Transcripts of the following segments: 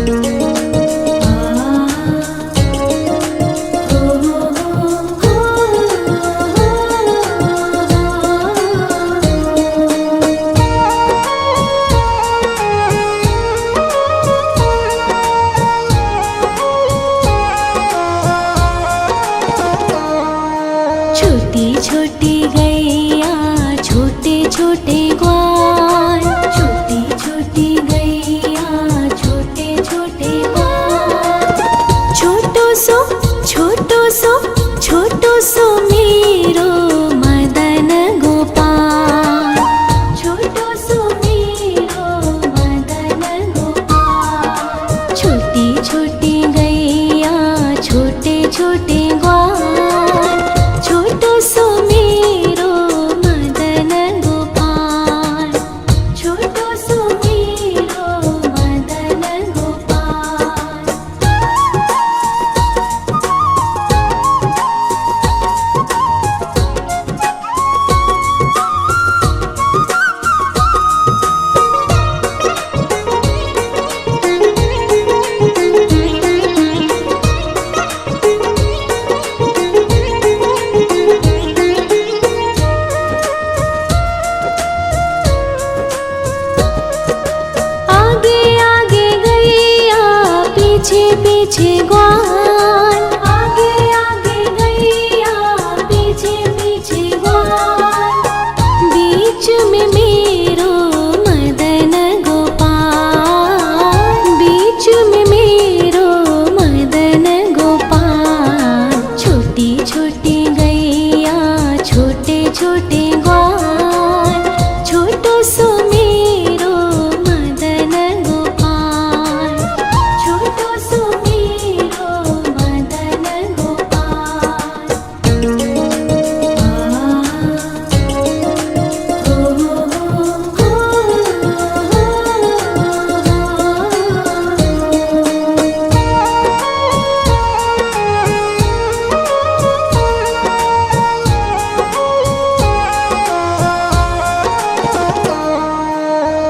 छोटी छोटी गैया छोटे छोटे ग्वाल, छोटी छोटी गैया छोटे छोटे ग्वाल। छोटो सो मेरो मदन गोपाल, छोटो सो मेरो मदन गोपाल। छोटी छोटी गैया छोटे छोटे ग्वाल, छोटो सो मेरो मदन गोपाल, छोटो सो मेरो मदन गोपाल। पीछे पीछे ग्वाल, आगे आगे गैया पीछे पीछे ग्वाल। बीच में मेरो मदन गोपाल, बीच में मेरो मदन गोपाल। छोटी छोटी गैया छोटे छोटे ग्वाल, छोटो सो मेरो मदन गोपाल, छोटो सो मेरो मदन गोपाल।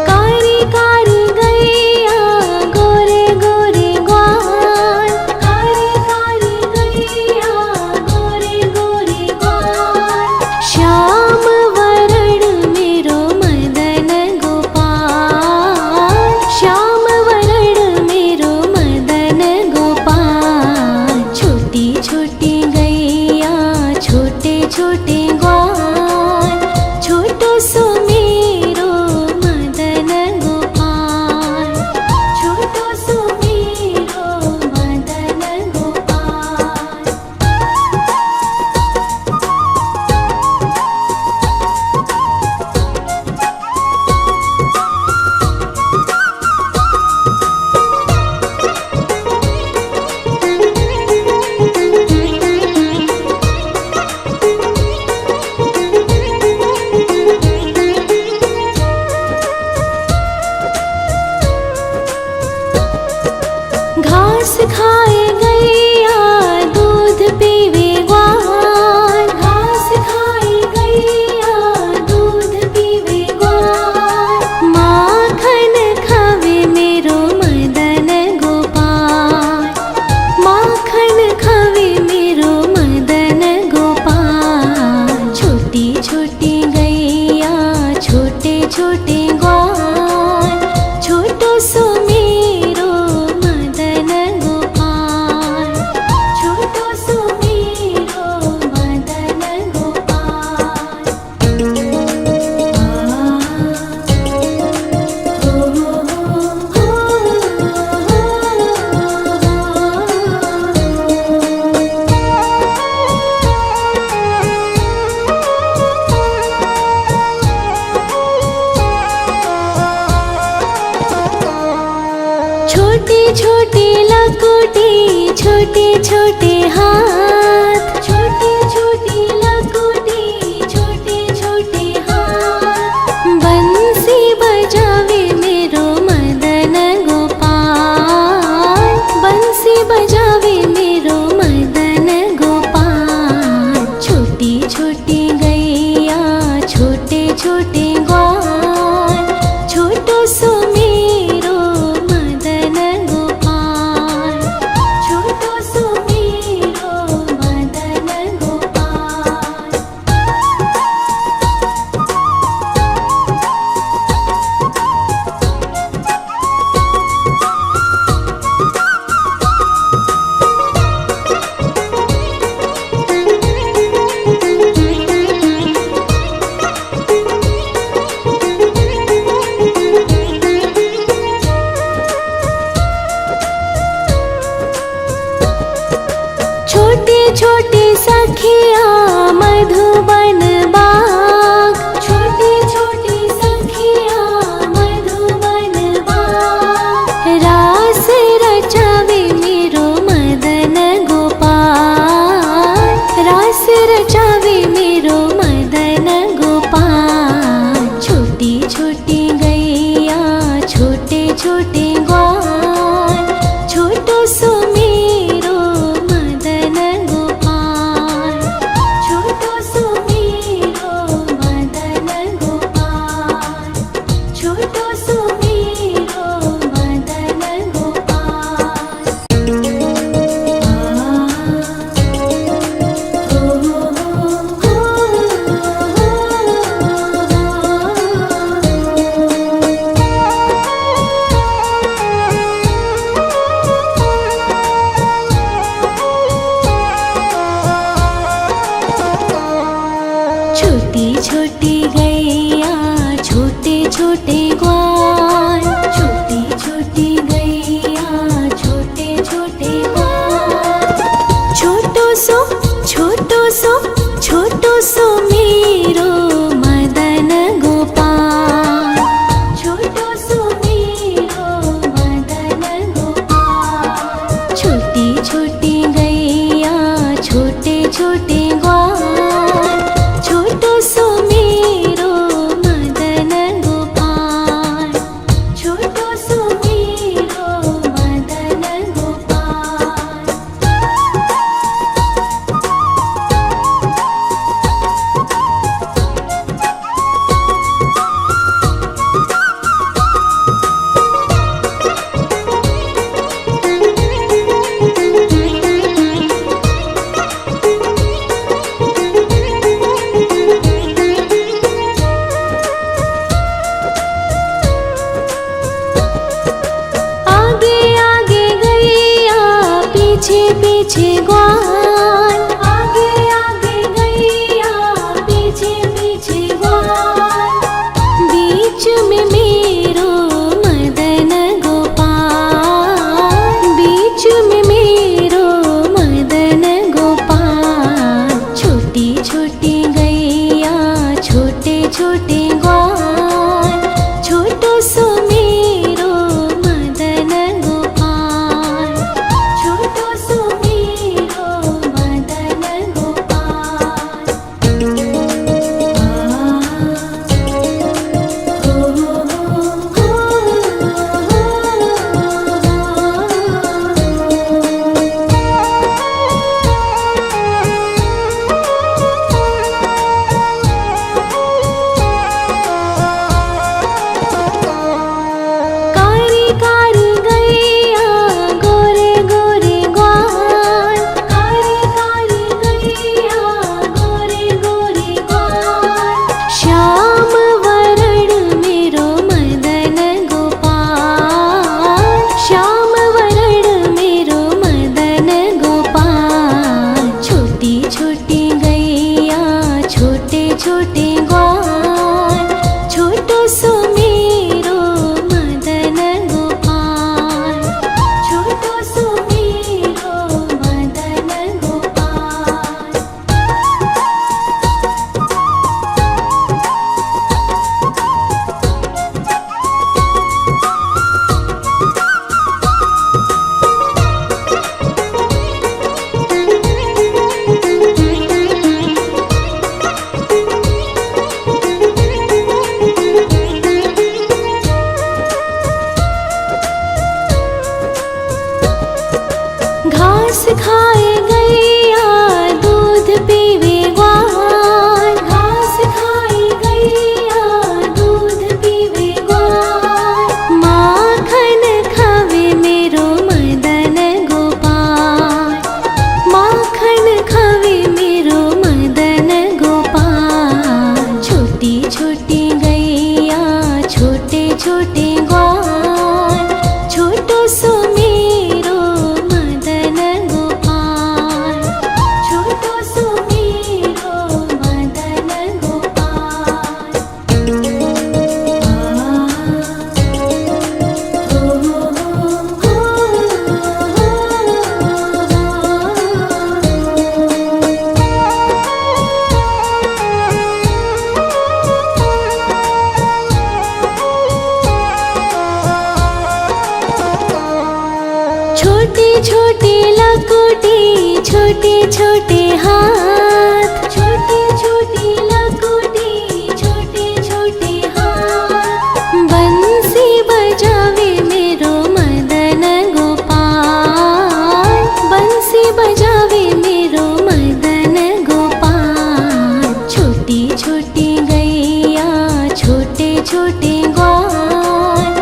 कारी कारी गैया गोरे गोरे ग्वाल, कारी कारी गैया गोरे गोरे ग्वाल। श्याम वरण मेरो मदन गोपाल, श्याम वरण मेरो मदन गोपाल। छोटी छोटी गैया छोटे छोटे ग्वाल, छोटो सो मेरो मदन गोपाल, छोटो सो मेरो मदन गोपाल। घास खाए गैया दूध पीवे ग्वाल, घास खाए गैया दूध पीवे ग्वाल। माखन खावे मेरो मदन गोपाल, माखन खावे मेरो मदन गोपाल। छोटी छोटी गैया छोटे छोटे ग्वाल, छोटो सो मेरो मदन गोपाल, छोटो सो मेरो मदन गोपाल। छोटी छोटी लकुटी छोटे छोटे हाथ, छोटी छोटी लकुटी छोटे छोटे हाथ। बंसी बजावे मेरो मदन गोपाल, बंसी बजावे मेरो मदन गोपाल। छोटी छोटी गैया छोटे छोटे ग्वाल, छोटो सो मेरो मदन गोपाल, छोटी सखिया मधुबन बाग, छोटी छोटी सखिया मधुबन बाग। रास रचावे मेरो मदन गोपाल, रास रचावे मेरो मदन गोपाल। छोटी छोटी गैया छोटे छोटे ग्वाल, छोटो सो मेरो मदन गोपाल, छोटो सो मेरो मदन गोपाल, छोटो सो मेरो मदन गोपाल। छोटी छोटी गैया छोटे छोटे ग्वाल, छोटी छोटी गैया छोटे छोटे ग्वाल। छोटो सो छोटो सो छोटो सो मेरो मदन गोपाल, छोटो सो मेरो मदन गोपाल। छोटी छोटी गैया छोटे छोटे ग्वाल, छोटो सो मेरो मदन गोपाल, छोटो सो मेरो मदन गोपाल। आगे आगे गैया पीछे पीछे ग्वाल, आगे आगे गैया पीछे पीछे ग्वाल। बीच में मेरो मदन गोपाल, बीच में मेरो मदन गोपाल। छोटी छोटी गैया छोटे छोटे ग्वाल, छोटो सो मेरो मदन गोपाल, छोटो सो मेरो मदन गोपाल। कारी कारी गैया गोरे गोरे ग्वाल, कारी कारी गैया गोरे गोरे ग्वाल। श्याम वरण मेरो मदन गोपाल, श्याम वरण मेरो मदन गोपाल। छोटी छोटी गैया छोटे छोटे ग्वाल, छोटो सो मेरो मदन गोपाल, छोटो सो मेरो मदन गोपाल। घास खाए गैया दूध पीवे ग्वाल, घास खाए गैया दूध पीवे ग्वाल। माखन खावे मेरो मदन गोपाल, माखन खावे मेरो मदन गोपाल। छोटी छोटी गैया छोटे छोटे ग्वाल, छोटो सो मेरो मदन गोपाल। छोटे छोटे लकोटे छोटे छोटे हाथ, छोटे छोटे लकोटे छोटे छोटे हाथ। बंसी बजावे मेरो मदन गोपाल, बंसी बजावे मेरो मदन गोपाल। छोटी छोटी गैया छोटे छोटे ग्वाल,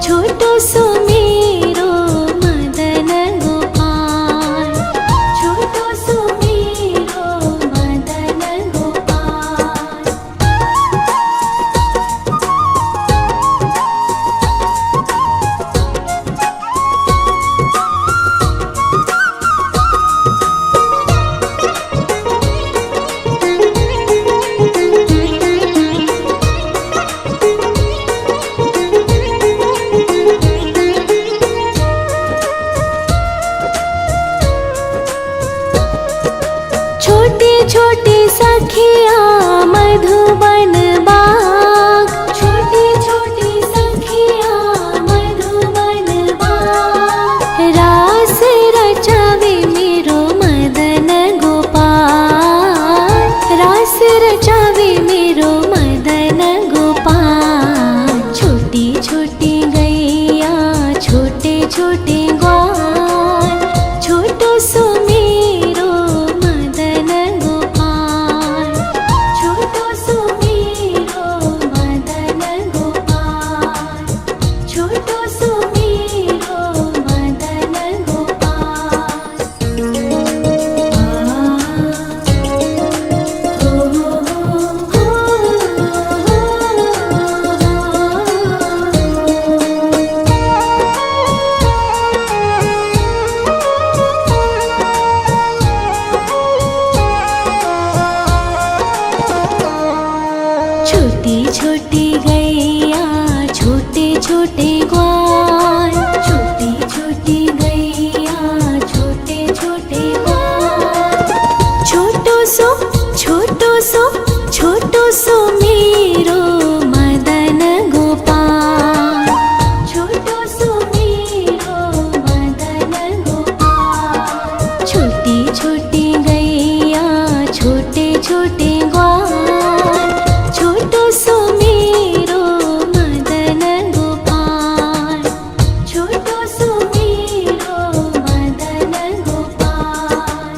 छोटो सो मेरो मदन गोपाल, छोटो सो मेरो मदन गोपाल। छोटे छोटे सखिया मधुबन बाग, छोटे छोटे सखिया मधुबन बाग। रास रचावे मेरो मदन गोपाल, रास रचावे मेरो मदन गोपाल। छोटी छोटी गैया छोटे छोटे ग्वाल, छोटो सो मेरो मदन गोपाल, छोटो सो मेरो मदन गोपाल, छोटो सो मेरो मदन गोपाल। छोटी छोटी गैया छोटे छोटे ग्वाल, छोटी छोटी गैया छोटे छोटे ग्वाल। छोटो सो छोटो सो छोटो सो मेरो मदन गोपाल, छोटो सो मेरो मदन गोपाल। छोटी छोटी गैया छोटे छोटे ग्वाल, छोटो सो मेरो मदन गोपाल, छोटो सो मेरो मदन गोपाल।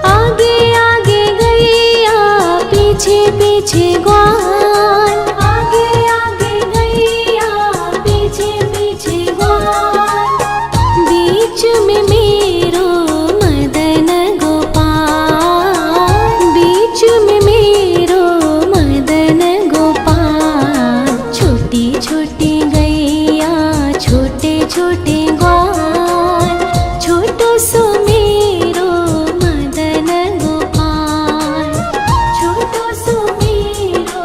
आगे आगे गैया पीछे पीछे ग्वाल, आगे आगे गैया पीछे पीछे ग्वाल। बीच में मेरो मदन गोपाल, बीच में मेरो मदन गोपाल। छोटी छोटी गैया छोटे छोटे ग्वाल, छोटो सो मेरो मदन गोपाल, छोटो सो मेरो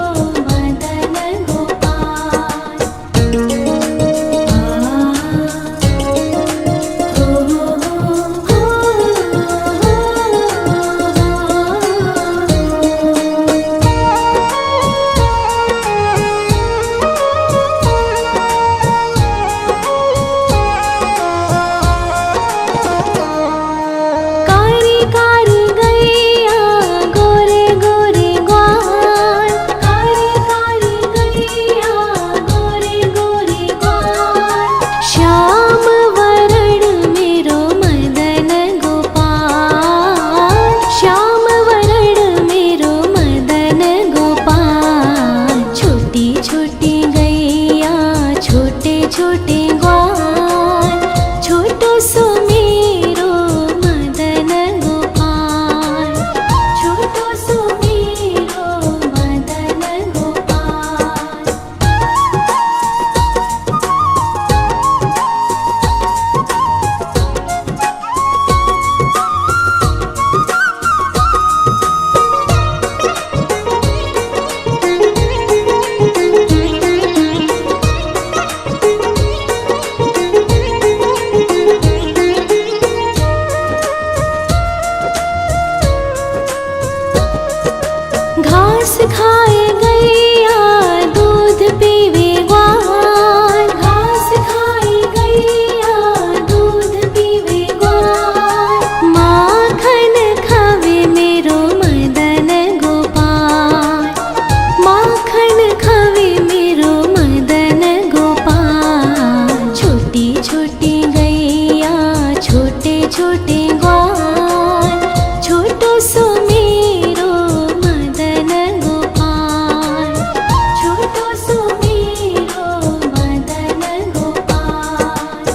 घास खाए गैया दूध पीवे ग्वाल, घास खाए गैया दूध पीवे ग्वाल। माखन खावे मेरो मदन गोपाल, माखन खावे मेरो मदन गोपाल। छोटी छोटी गैया छोटे छोटे ग्वाल, छोटो सो मेरो मदन गोपाल, छोटो सो मेरो मदन गोपाल।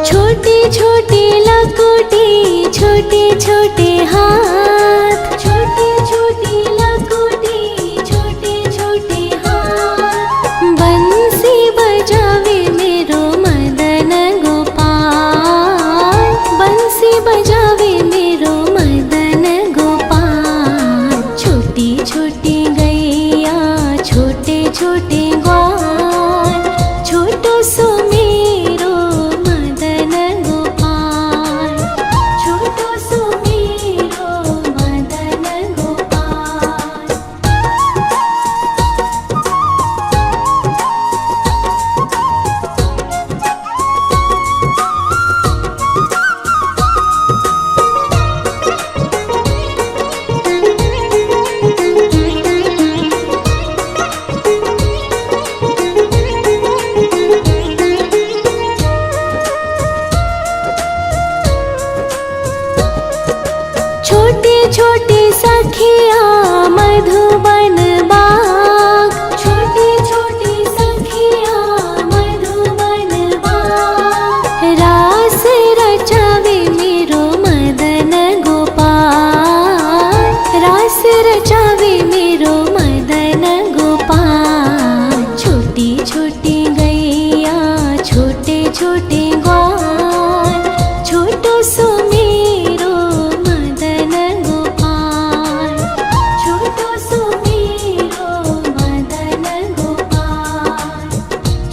छोटी छोटी लकोटी छोटे छोटे हाथ, छोटी छोटी लकोटी छोटे छोटे हाथ। बंसी बजावे मेरो मदन गोपाल, बंसी बजावे मेरो मदन गोपाल। छोटी छोटी गैया छोटे छोटे ग्वाल, छोटो सो मेरो मदन गोपाल, छोटो सो मेरो मदन गोपाल। छोटे छोटे सखिया मधुबन बाग, छोटे छोटे सखिया मधुबन बाग। रास रचावे मेरो मदन गोपाल, रास रचावे मेरो मदन गोपाल। छोटी छोटी गैया छोटे छोटे ग्वाल, छोटो सो मेरो मदन गोपाल, छोटो सो मेरो मदन गोपाल,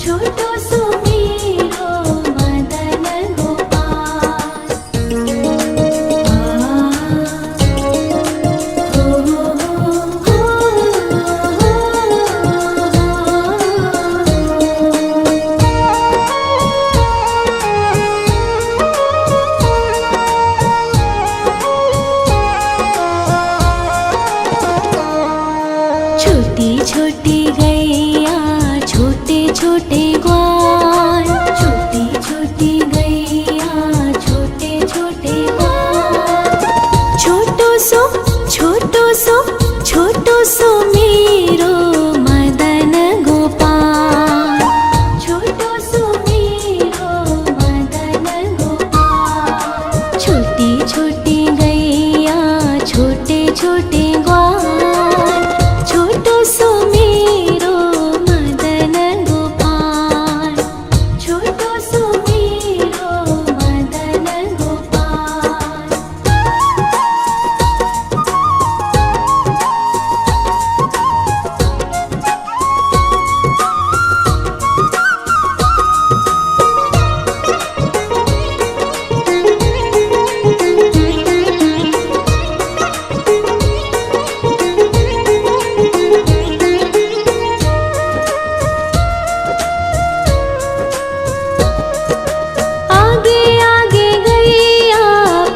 छोटो सो मेरो मदन गोपाल। छोटी छोटी गैया छोटे छोटे ग्वाल, छोटी छोटी गैया छोटे छोटे ग्वाल। छोटो सो छोटो सो छोटो सो मेरो मदन गोपाल, छोटो सो मेरो मदन गोपाल। छोटी छोटी गैया छोटे छोटे ग्वाल, छोटो सो मेरो मदन गोपाल, छोटो सो मेरो मदन गोपाल। आगे आगे गैया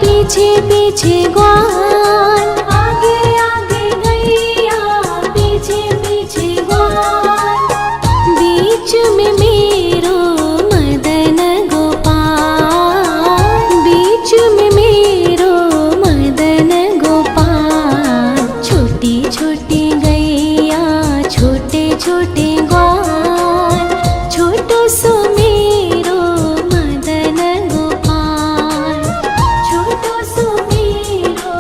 पीछे पीछे ग्वाल, आगे आगे गैया पीछे पीछे ग्वाल। बीच में मेरो मदन गोपाल, बीच में मेरो मदन गोपाल। छोटी छोटी गैया छोटे छोटे ग्वाल, छोटो सो मेरो मदन गोपाल, छोटो सो मेरो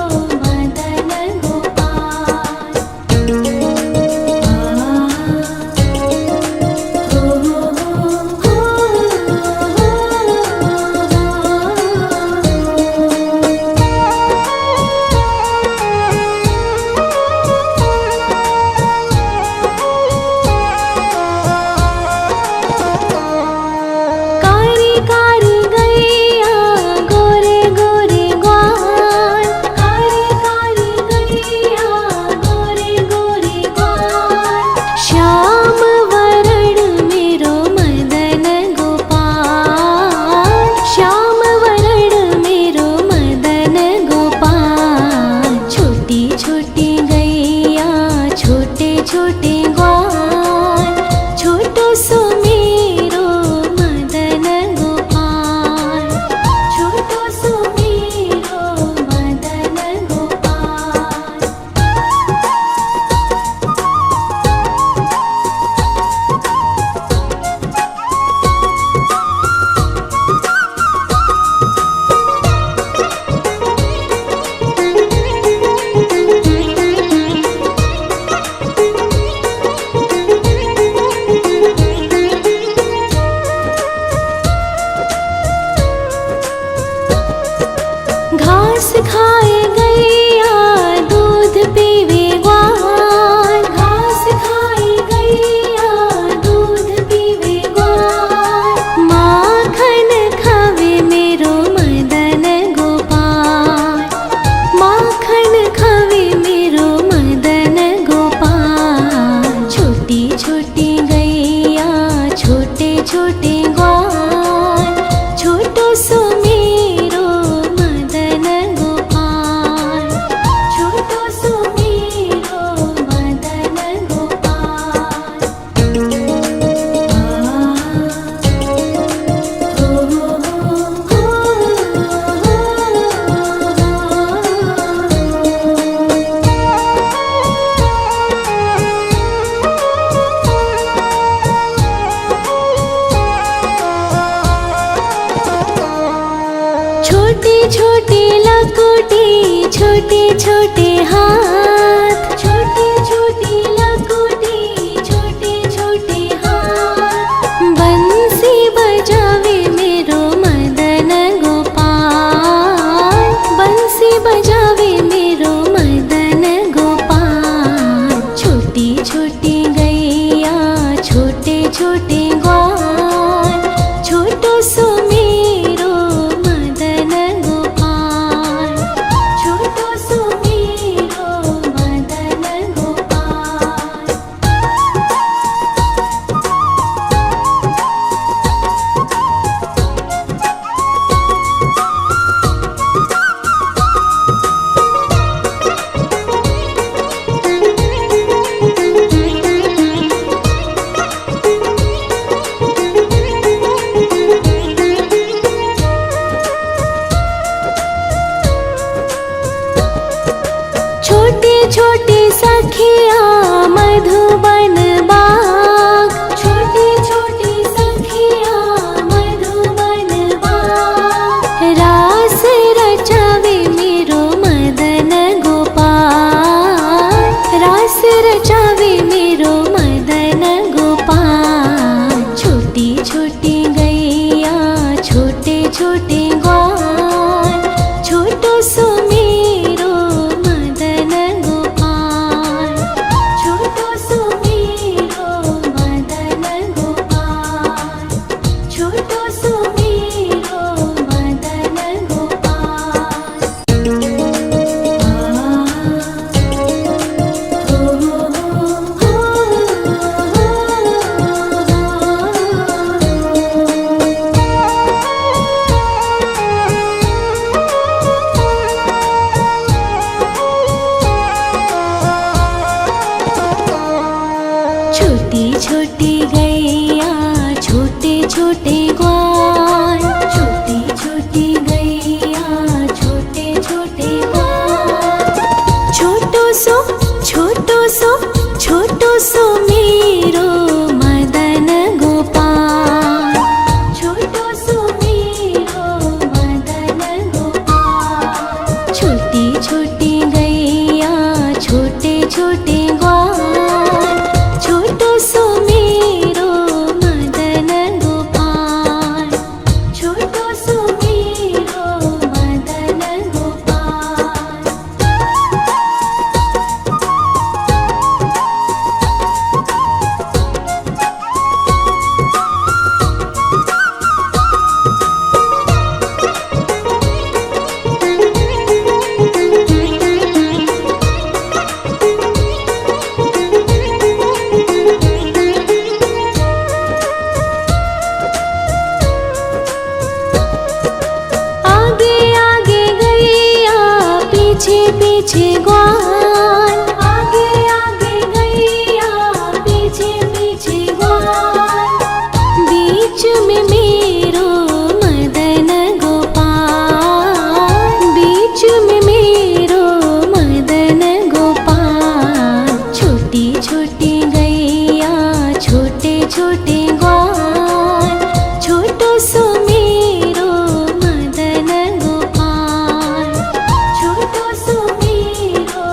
छोटे छोटे लकोटे छोटे छोटे हाथ, छोटे छोटे लकोटे छोटे छोटे हाथ। बंसी बजावे मेरो मदन गोपाल, बंसी बजावे मेरो मदन गोपाल। छोटी छोटी गैया छोटे छोटे ग्वाल, छोटो सो मेरो मदन गोपाल, छोटो सो मेरो मदन गोपाल। छोटे छोटे सखिया मधुबन बाग, छोटे छोटे सखिया मधुबन बाग। रास रचावे मेरो मदन गोपाल, रास रचावे मेरो मदन गोपाल। छोटी छोटी गैया छोटे छोटे ग्वाल, छोटो सो मेरो मदन गोपाल, छोटो सो मेरो मदन गोपाल, छोटो सो मेरो मदन गोपाल। छोटी छोटी गैया छोटे छोटे ग्वाल, छोटी छोटी गैया छोटे छोटे ग्वाल। छोटो सो छोटो सो छोटो सो मेरो मदन गोपाल, छोटो सो मेरो मदन गोपाल। छोटी छोटी गैया छोटे छोटे ग्वाल, छोटो सो मेरो मदन गोपाल, छोटो सो मेरो मदन गोपाल। आगे आगे गैया पीछे पीछे ग्वाल, आगे आगे गैया पीछे पीछे ग्वाल। बीच में मेरो मदन गोपाल, बीच में मेरो मदन गोपाल। छोटी छोटी गैया छोटे छोटे ग्वाल, छोटो सो मेरो मदन गोपाल, छोटो सो मेरो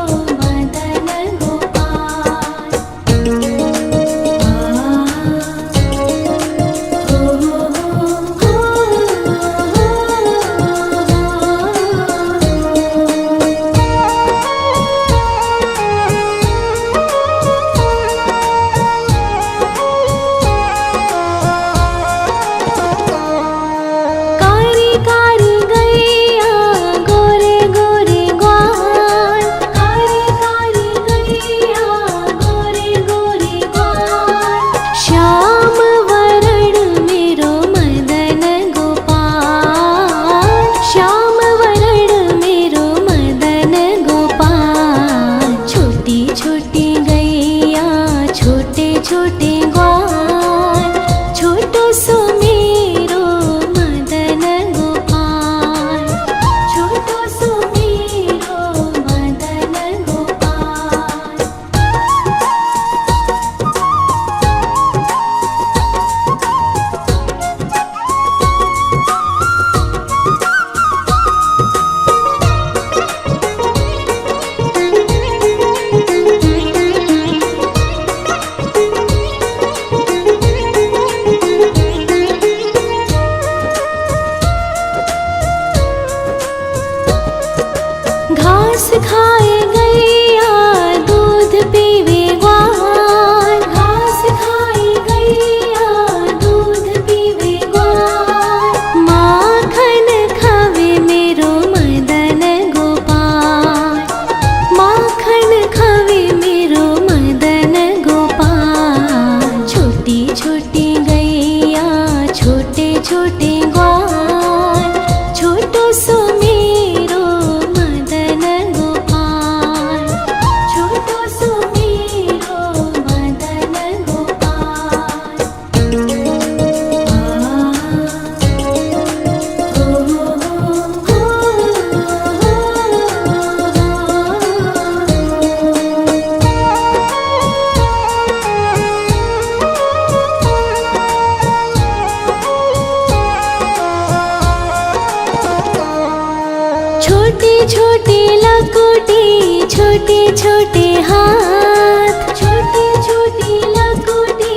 छोटी लकोटी, छोटे छोटे हाथ, छोटी छोटी लकोटी,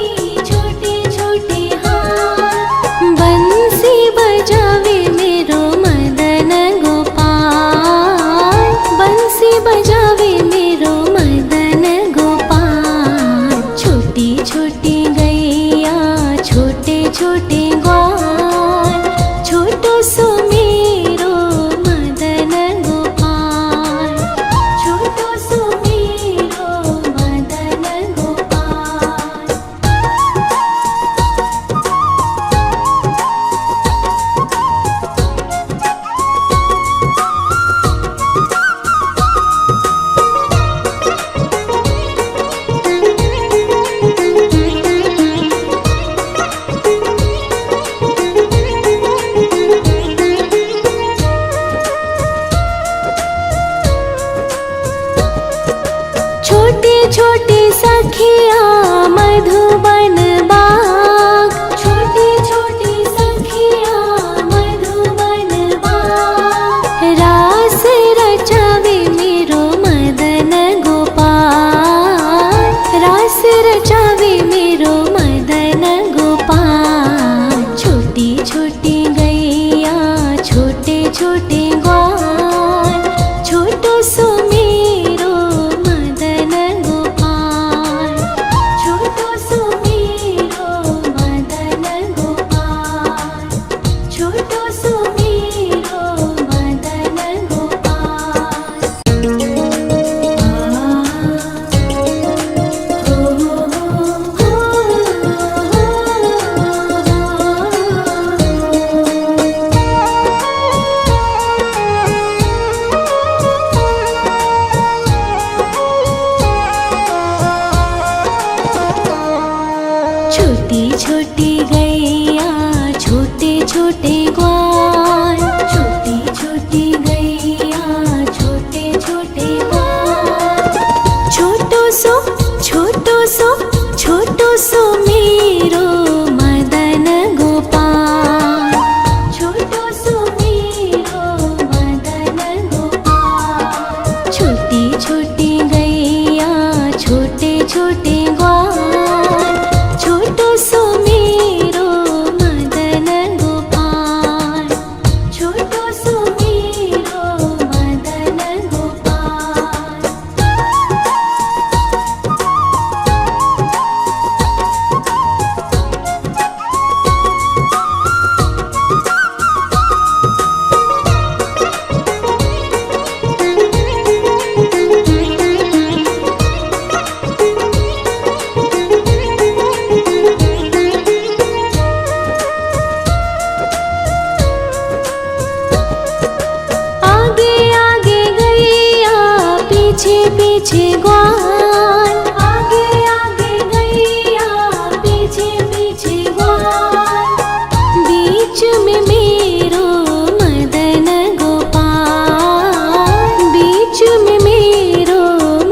छोटे छोटे हाथ। बंसी बजावे मेरो मदन गोपाल, बंसी बजावे मेरो मदन गोपाल। छोटी छोटी गैया, छोटे छोटे ग्वाल, छोटो सो मेरो मदन गोपाल, छोटो सो मेरो मदन गोपाल। छोटी छोटी सखिया मधुबन बाग, छोटी छोटी सखिया मधुबन बाग। रास रचावे मेरो मदन गोपाल, रास रचावे मेरो मदन गोपाल। छोटी छोटी गैया, छोटे छोटे ग्वाल, छोटो सो मेरो मदन गोपाल, छोटो सो मेरो मदन गोपाल, छोटो सो मेरो मदन गोपाल। छोटी छोटी गैया, छोटे छोटे ग्वाल, छोटी छोटी गैया, छोटे छोटे ग्वाल। छोटो सो छोटो सो छोटो सो मेरो मदन गोपाल, छोटो सो मेरो मदन गोपाल। छोटी छोटी गैया, छोटे छोटे ग्वाल, छोटो सो मेरो मदन गोपाल, छोटो सो मेरो मदन गोपाल। आगे आगे गैया, पीछे पीछे ग्वाल, आगे आगे गैया, पीछे पीछे ग्वाल। बीच में मेरो मदन गोपाल, बीच में मेरो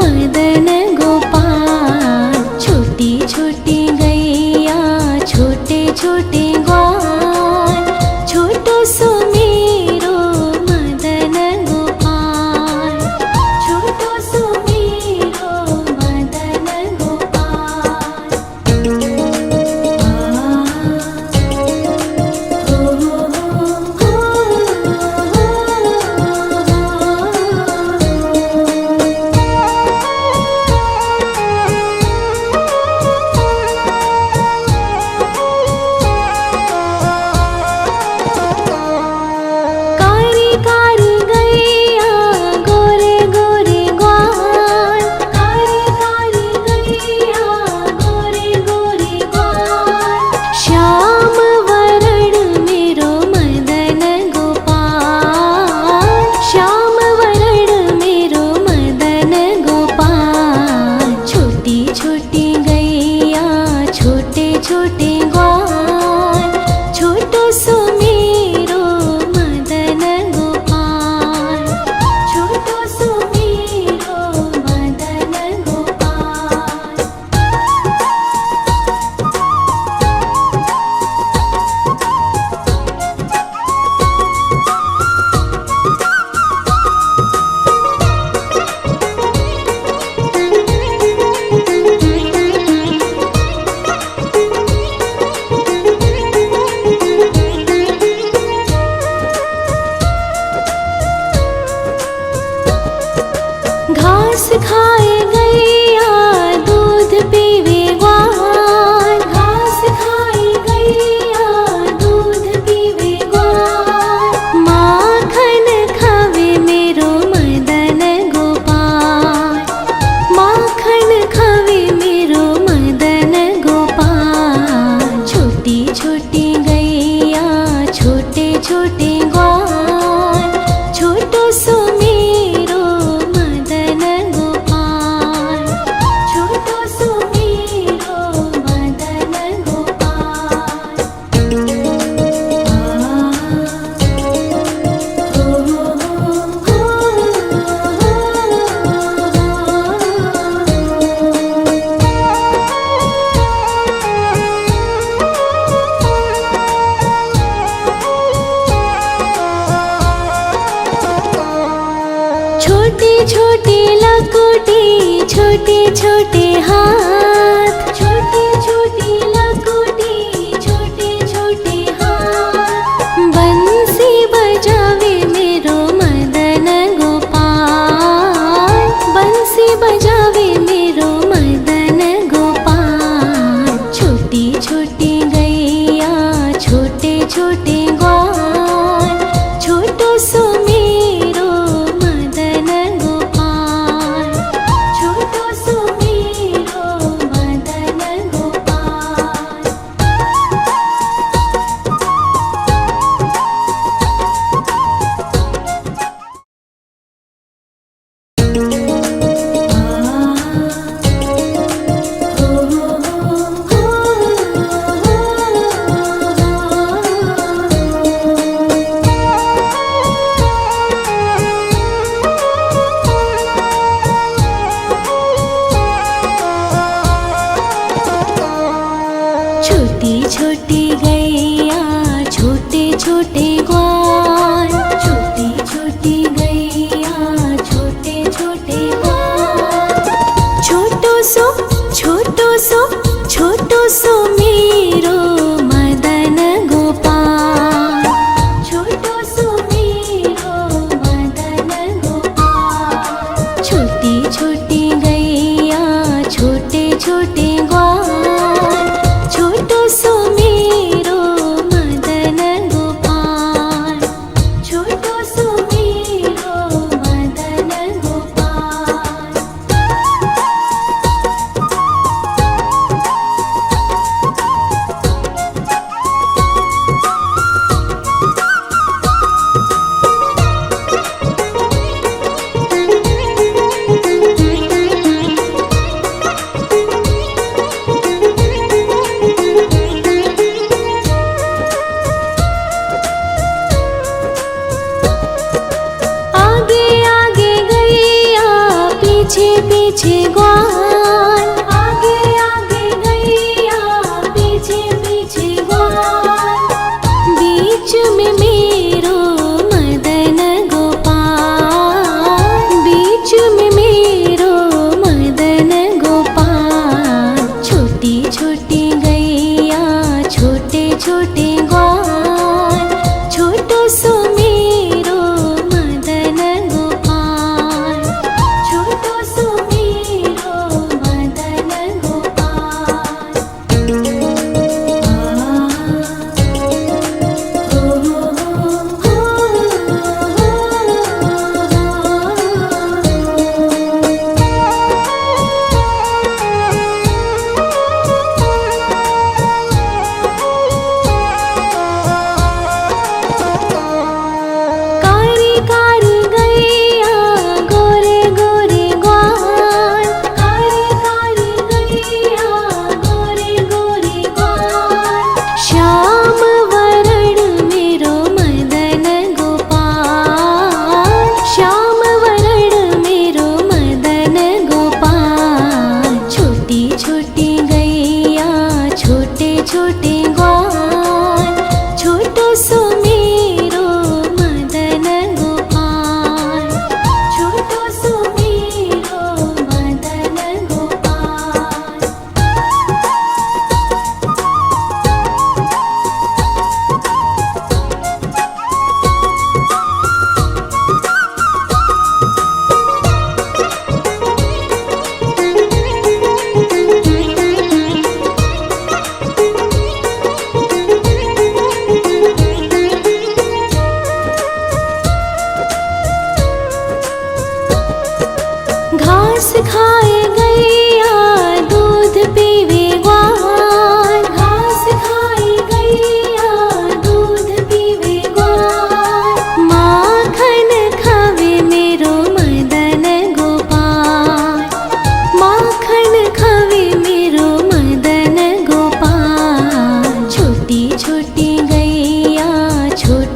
मदन गोपाल। छोटी छोटी गैया, छोटे छोटे ग्वाल, छोटो सो मेरो मदन गोपाल, छोटो सो मेरो छोटे ग्वाल, छोटो सो मेरो मदन गोपाल, छोटो सो मेरो मदन गोपाल। छोटे छोटे लकोटी, छोटे छोटे हाथ, छोटे छोटे लकोटी, छोटे छोटे हाथ। बंसी बजावे मेरो मदन गोपाल, बंसी बजावे मेरो मदन गोपाल। छोटी छोटी गैया, छोटे छोटे ग्वाल, छोटो सो मेरो मदन गोपाल, छोटो सो मेरो मदन गोपाल। छोटी छोटी गैया, छोटे छोटे ग्वाल, छोटी छोटी गैया, छोटे छोटे ग्वाल। छोटो सो छोटो सो छोटो सो मेरो मदन गोपाल, छोटो सो मेरो मदन गोपाल। छोटी छोटी गैया, छोटे छोटे ग्वाल, छोटो सो मेरो मदन गोपाल, छोटो सो मेरो मदन गोपाल। आगे आगे गैया, पीछे पीछे ग्वाल, आगे आगे गैया, पीछे पीछे ग्वाल। बीच में मेरो मदन गोपाल, बीच में मेरो मदन गोपाल। छोटी छोटी गैया, छोटे छोटे ग्वाल, छोटो सो मेरो मदन गोपाल, छोटो सो मेरो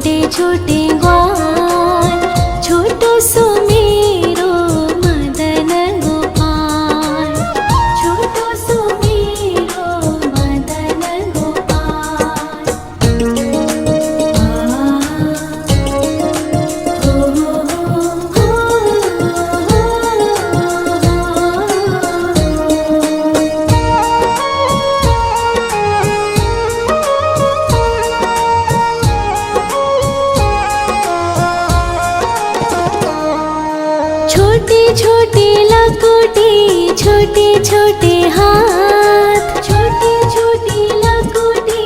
छोटे छोटे ग्वाल, छोटो सो मेरो मदन गोपाल, छोटो सो मेरो मदन गोपाल। छोटे छोटे लकोटे, छोटे छोटे हाथ, छोटे छोटे लकोटे,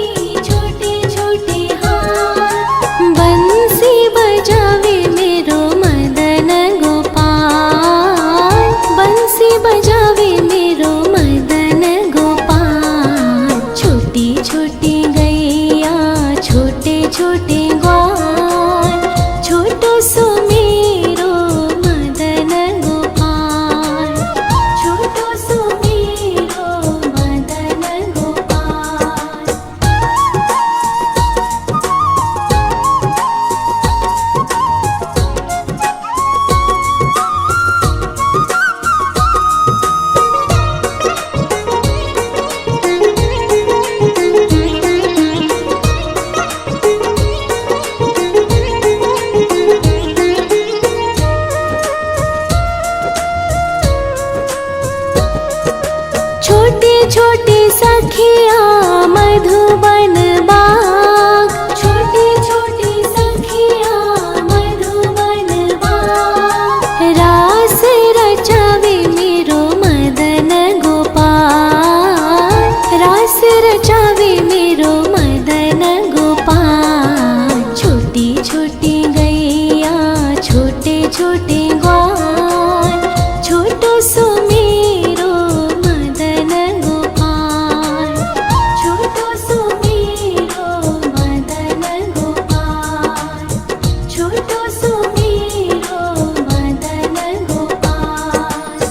छोटे छोटे हाथ। बंसी बजावे मेरो मदन गोपाल, बंसी बजावे मेरो मदन गोपाल। छोटी छोटी गैया, छोटे छोटे ग्वाल, छोटो सो मेरो मदन गोपाल, छोटो सो मेरो मदन गोपाल। छोटे छोटे सखिया मधुबन बाग, छोटे छोटे सखिया मधुबन बाग। रास रचावे मेरो मदन गोपाल, रास रचावे मेरो मदन गोपाल। छोटी छोटी गैया, छोटे छोटे ग्वाल, छोटो सो मेरो मदन गोपाल, छोटो सो मेरो मदन गोपाल, छोटो सो मेरो मदन गोपाल।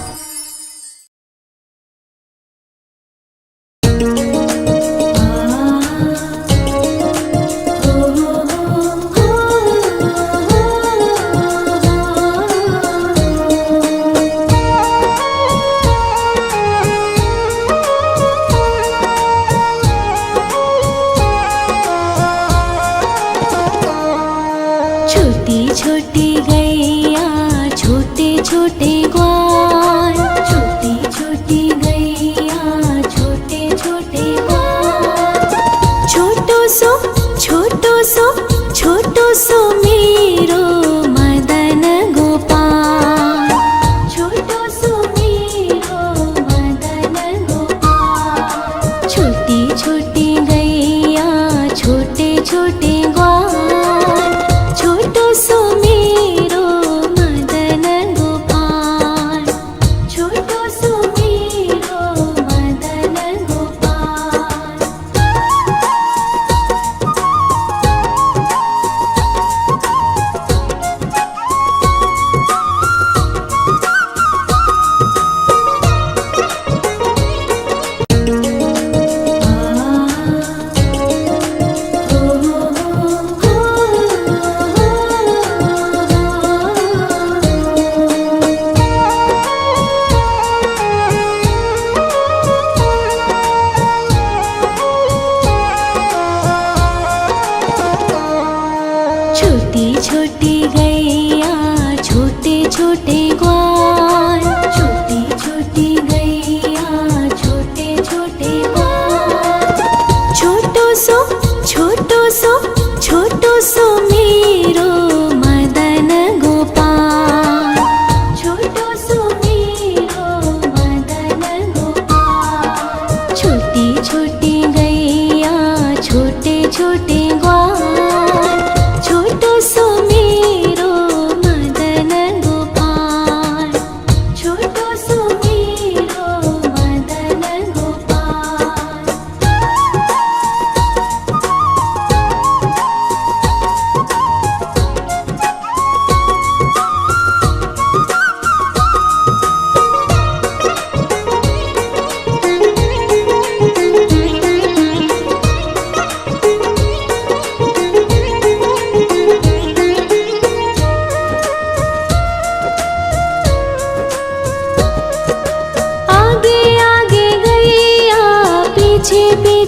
छोटी छोटी गैया, छोटे छोटे ग्वाल, छोटी छोटी गैया, छोटे छोटे ग्वाल। छोटो सो छोटो सो छोटो सो मेरो मदन गोपाल, छोटो सो मेरो मदन गोपाल। छोटी छोटी गैया, छोटे छोटे ग्वाल, छोटो सो मेरो मदन गोपाल, छोटो सो मेरो मदन गोपाल। छोटी छोटी गैया, छोटे छोटे ग्वाल, छोटी छोटी गैया, छोटे छोटे ग्वाल। छोटो सो छोटो सो छोटो सो मेरो मदन गोपाल, छोटो सो मेरो मदन गोपाल। छोटी छोटी गैया, छोटे छोटे ग्वाल, छोटो सो मेरो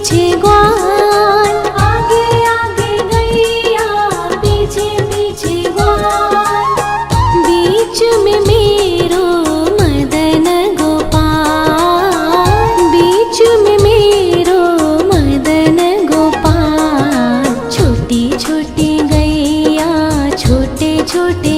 पीछे ग्वाल, आगे आगे गैया पीछे पीछे ग्वाल, बीच में मेरो मदन गोपाल, बीच में मेरो मदन गोपाल। छोटी छोटी गैया छोटे छोटे